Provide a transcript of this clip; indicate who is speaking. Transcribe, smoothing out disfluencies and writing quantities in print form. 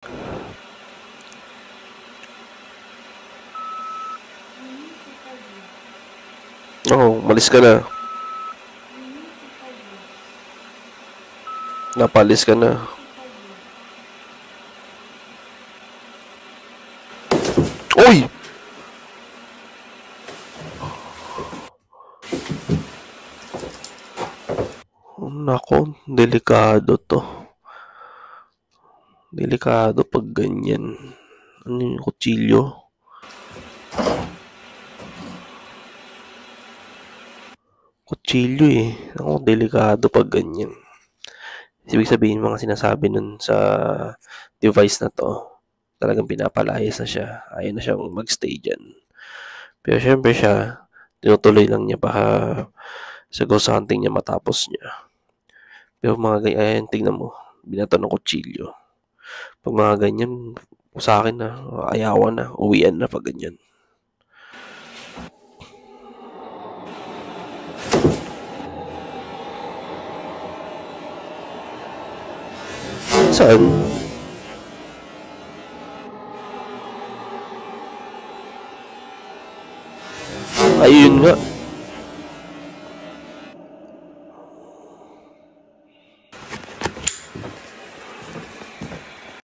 Speaker 1: Oh, malis ka na. Napalis ka na. Uy! Nako, delikado to. Delikado pag ganyan. Ano yung kutsilyo? Kutsilyo eh. Ako, delikado pag ganyan. Ibig sabihin, mga sinasabi nun sa device na to, talagang pinapalayas na siya. Ayaw na siyang magstay dyan. Pero syempre siya, tinutuloy lang niya baka sa ghost hunting niya matapos niya. Pero mga ganyan, tingnan mo, binato ng kutsilyo. Pag mga ganyan, sa akin na, ayawan na, uwian na pag ganyan. Saan? Ayun nga.